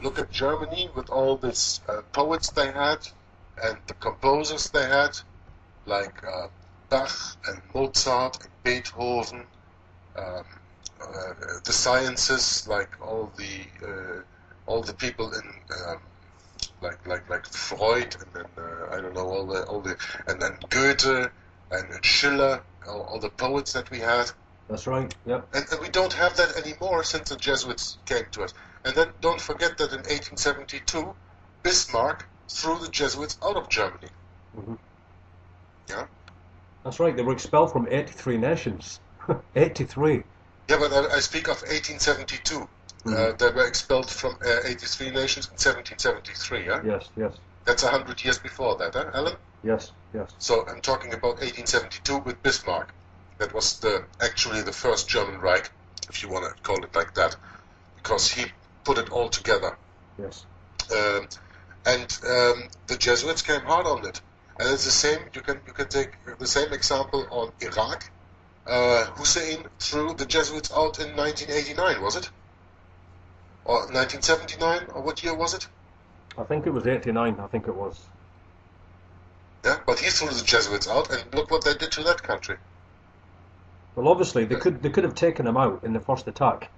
Look at Germany with all these poets they had and the composers they had, like Bach and Mozart and Beethoven, um, the sciences, like all the people in like Freud, and then I don't know, all the and then Goethe and Schiller, all the poets that we had. That's right. Yep. And we don't have that anymore since the Jesuits came to us. And then don't forget that in 1872, Bismarck threw the Jesuits out of Germany. Mm-hmm. Yeah. That's right. They were expelled from 83 nations. 83. Yeah, but I speak of 1872. Mm-hmm. They were expelled from 83 nations in 1773. Yeah. Yes. Yes. That's 100 years before that, huh, Alan? Yes. Yes. So I'm talking about 1872 with Bismarck. That was actually the first German Reich, if you want to call it like that, because he put it all together. Yes. The Jesuits came hard on it, and it's the same. You can take the same example on Iraq. Hussein threw the Jesuits out in 1989, was it? Or 1979, or what year was it? I think it was 89. I think it was. Yeah, but he threw the Jesuits out, and look what they did to that country. Well, obviously they could have taken them out in the first attack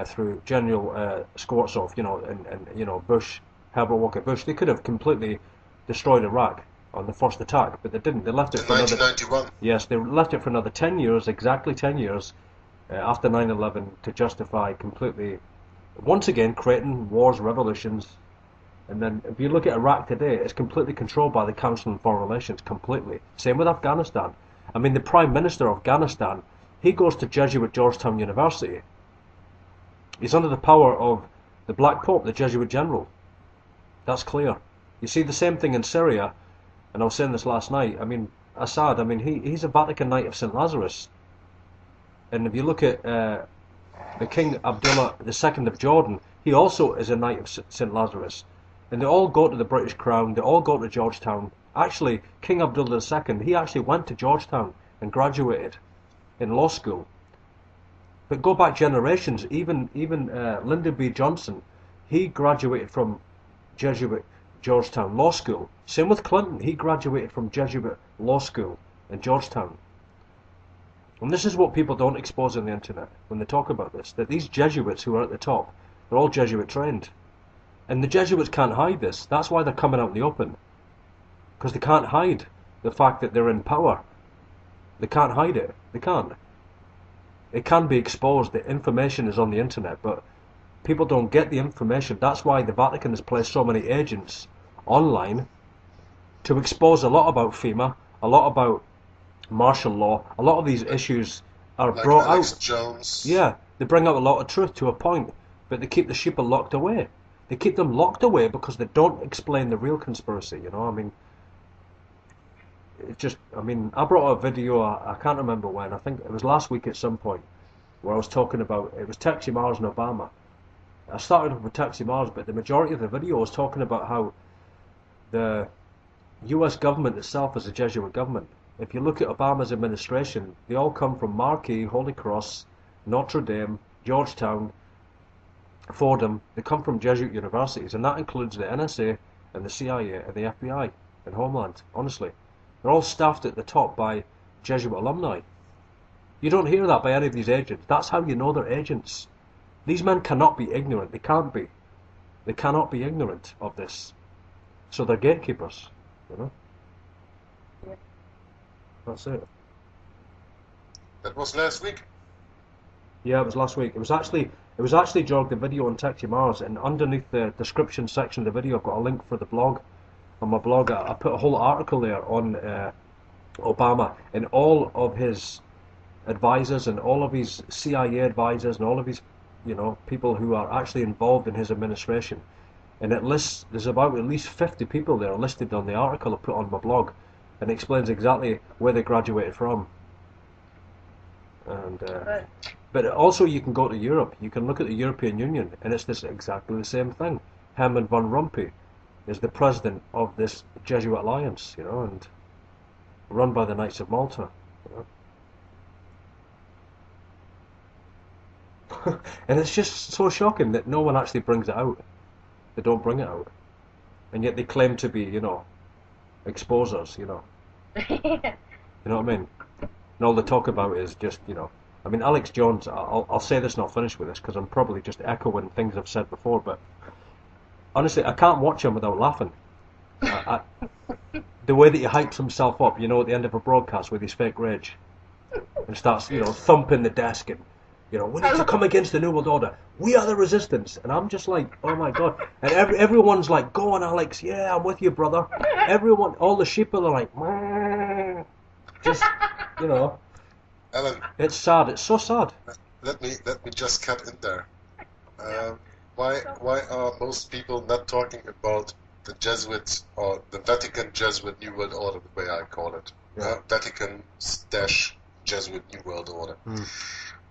through General Skvortsov, and Bush, Herbert Walker Bush. They could have completely destroyed Iraq on the first attack, but they didn't. They left it in for 1991. Yes, they left it for another 10 years, exactly 10 years after 9/11, to justify completely, once again, creating wars, revolutions. And then if you look at Iraq today, it's completely controlled by the Council on Foreign Relations, completely. Same with Afghanistan. I mean, the Prime Minister of Afghanistan, he goes to Jesuit Georgetown University. He's under the power of the Black Pope, the Jesuit general. That's clear. You see the same thing in Syria, and I was saying this last night. I mean, Assad, I mean, he's a Vatican Knight of St. Lazarus. And if you look at the King Abdullah II of Jordan, he also is a Knight of St. Lazarus. And they all go to the British Crown, they all go to Georgetown. Actually, King Abdullah II, he actually went to Georgetown and graduated in law school. But go back generations, even Lyndon B. Johnson, he graduated from Jesuit Georgetown Law School. Same with Clinton, he graduated from Jesuit Law School in Georgetown. And this is what people don't expose on the internet when they talk about this, that these Jesuits who are at the top, they're all Jesuit trained. And the Jesuits can't hide this. That's why they're coming out in the open. Because they can't hide the fact that they're in power. They can't hide it. They can't. It can be exposed. The information is on the internet, but people don't get the information. That's why the Vatican has placed so many agents online to expose a lot about FEMA, a lot about martial law. A lot of these issues are like brought Alex out. Jones. Yeah, they bring out a lot of truth to a point, but they keep the sheep locked away. They keep them locked away because they don't explain the real conspiracy, I mean, I brought a video, I can't remember when, I think it was last week at some point, where I was talking about, it was Texas Mars and Obama. I started off with Texas Mars, but the majority of the video was talking about how the US government itself is a Jesuit government. If you look at Obama's administration, they all come from Marquis, Holy Cross, Notre Dame, Georgetown, Fordham. They come from Jesuit universities, and that includes the NSA and the CIA and the FBI and Homeland. Honestly, they're all staffed at the top by Jesuit alumni. You don't hear that by any of these agents. That's how you know they're agents. These men cannot be ignorant. They can't be. They cannot be ignorant of this. So they're gatekeepers. Yeah. That's it. That was last week. Yeah, it was last week. It was actually during the video on Texas Mars, and underneath the description section of the video, I've got a link for the blog. On my blog, I put a whole article there on Obama and all of his advisors and all of his CIA advisors and all of his, people who are actually involved in his administration. And it lists, there's about at least 50 people there listed on the article I put on my blog, and it explains exactly where they graduated from. And Right. but also you can go to Europe. You can look at the European Union, and it's exactly the same thing. Herman van Rompuy is the president of this Jesuit alliance, and run by the Knights of Malta. And it's just so shocking that no one actually brings it out. They don't bring it out. And yet they claim to be, exposers, You know what I mean? And all they talk about is just, I mean, Alex Jones, I'll say this and I'll finish with this because I'm probably just echoing things I've said before, but honestly, I can't watch him without laughing. The way that he hypes himself up, at the end of a broadcast with his fake rage and starts, thumping the desk and, we need to come against the New World Order. We are the resistance. And I'm just like, oh my God. And everyone's like, go on, Alex. Yeah, I'm with you, brother. Everyone, all the sheeple are like, Meh. Just, Alan, it's sad. It's so sad. let me just cut in there. Why are most people not talking about the Jesuits or the Vatican Jesuit New World Order, the way I call it? Yeah. Vatican-Jesuit New World Order.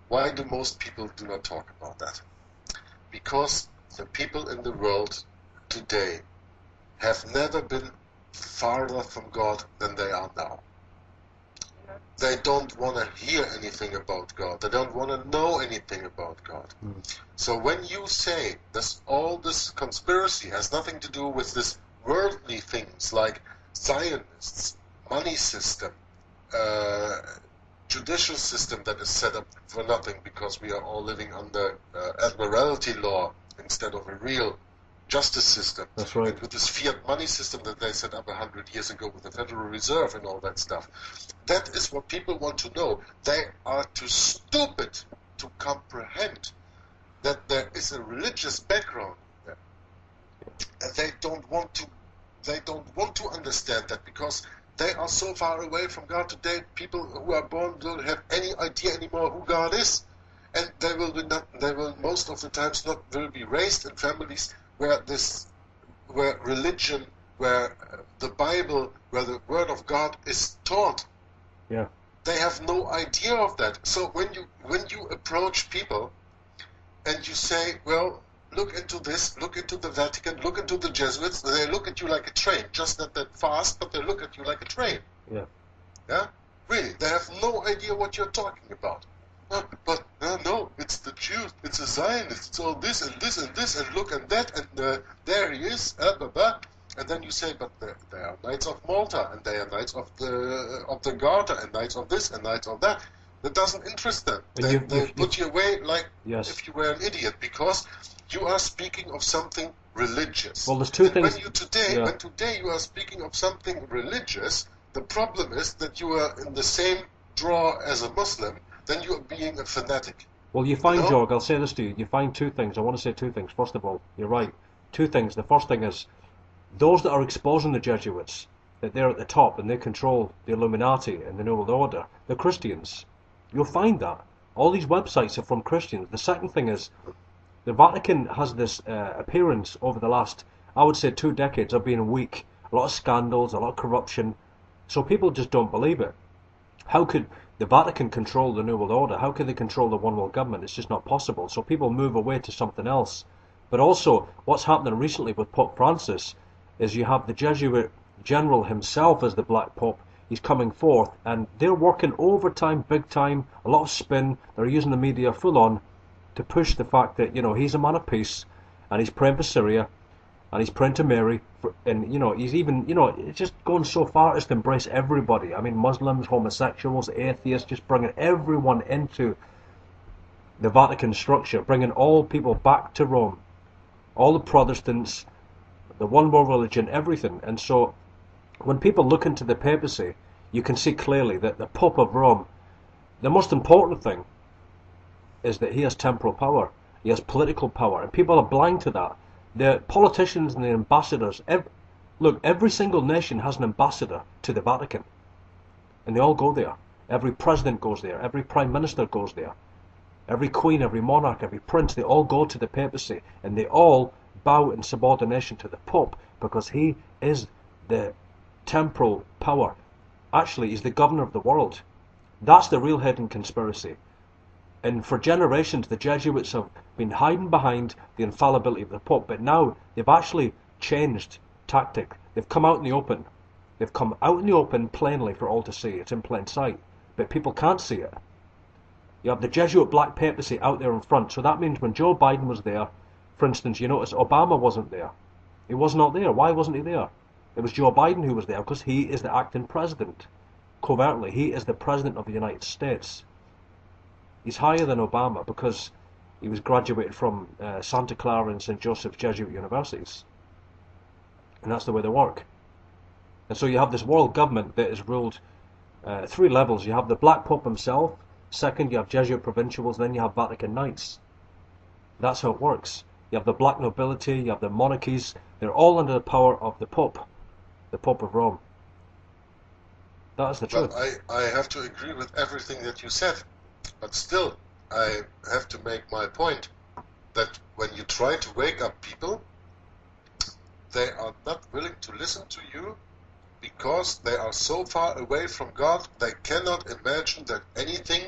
Why do most people do not talk about that? Because the people in the world today have never been farther from God than they are now. They don't want to hear anything about God. They don't want to know anything about God. So when you say all this conspiracy has nothing to do with this worldly things like Zionists, money system, judicial system that is set up for nothing because we are all living under admiralty law instead of a real justice system. That's right. And with this fiat money system that they set up 100 years ago with the Federal Reserve and all that stuff. That is what people want to know. They are too stupid to comprehend that there is a religious background there. And they don't want to understand that because they are so far away from God today. People who are born don't have any idea anymore who God is, and they will most of the times not will be raised in families where religion, where the Bible, where the Word of God is taught. Yeah. They have no idea of that. So when you approach people and you say, well, look into this, look into the Vatican, look into the Jesuits, they look at you like a train, just not that fast, but they look at you like a train. Yeah. Yeah? Really, they have no idea what you're talking about. No, it's the Jews, it's the Zionists, it's all this and this and this, and look and that, and there he is, blah, blah. And then you say, but they are Knights of Malta, and they are Knights of the Garter, and Knights of this, and Knights of that. That doesn't interest them. They put you away like if you were an idiot, because you are speaking of something religious. Well, there's two things. When today you are speaking of something religious, the problem is that you are in the same draw as a Muslim, then you are being a fanatic. Well, you find, Jorg, I'll say this to you, you find two things. I want to say two things. First of all, you're right. Two things. The first thing is, those that are exposing the Jesuits, that they're at the top and they control the Illuminati and the New World Order, the Christians. You'll find that. All these websites are from Christians. The second thing is, the Vatican has this appearance over the last, I would say, 2 decades of being weak. A lot of scandals, a lot of corruption. So people just don't believe it. How could the Vatican control the New World Order? How can they control the one world government? It's just not possible. So people move away to something else. But also, what's happening recently with Pope Francis is you have the Jesuit general himself as the Black Pope. He's coming forth, and they're working overtime, big time, a lot of spin. They're using the media full on to push the fact that, he's a man of peace, and he's praying for Syria, and he's praying to Mary, and, he's even, it's just going so far as to embrace everybody. I mean, Muslims, homosexuals, atheists, just bringing everyone into the Vatican structure, bringing all people back to Rome, all the Protestants, the one world religion, everything. And so when people look into the papacy, you can see clearly that the Pope of Rome, the most important thing is that he has temporal power, he has political power, and people are blind to that. The politicians and the ambassadors, every single nation has an ambassador to the Vatican, and they all go there. Every president goes there, every prime minister goes there, every queen, every monarch, every prince, they all go to the papacy, and they all bow in subordination to the Pope, because he is the temporal power. Actually, he's the governor of the world. That's the real hidden conspiracy. And for generations, the Jesuits have been hiding behind the infallibility of the Pope, but now they've actually changed tactic. They've come out in the open. They've come out in the open plainly for all to see. It's in plain sight, but people can't see it. You have the Jesuit Black Papacy out there in front, so that means when Joe Biden was there, For instance, you notice Obama wasn't there. He was not there. Why wasn't he there? It was Joe Biden who was there because he is the acting president. Covertly, he is the president of the United States. He's higher than Obama because he was graduated from Santa Clara and St. Joseph's Jesuit universities. And that's the way they work. And so you have this world government that is ruled at three levels. You have the Black Pope himself. Second, you have Jesuit provincials. Then you have Vatican Knights. That's how it works. You have the black nobility. You have the monarchies. They're all under the power of the Pope of Rome. That is the truth. But I have to agree with everything that you said. But still, I have to make my point that when you try to wake up people, they are not willing to listen to you because they are so far away from God, they cannot imagine that anything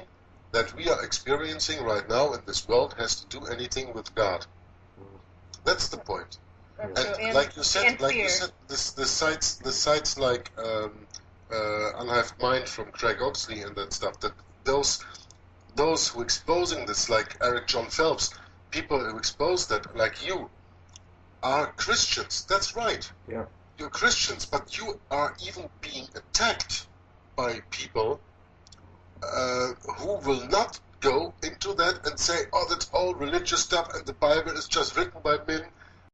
that we are experiencing right now in this world has to do anything with God. That's the point. And like you said, the sites like Unhived Mind from Craig Oxley and that stuff, that those who exposing this, like Eric Jon Phelps, people who expose that, like you, are Christians. That's right. Yeah. You're Christians, but you are even being attacked by people who will not go into that and say, oh, that's all religious stuff and the Bible is just written by men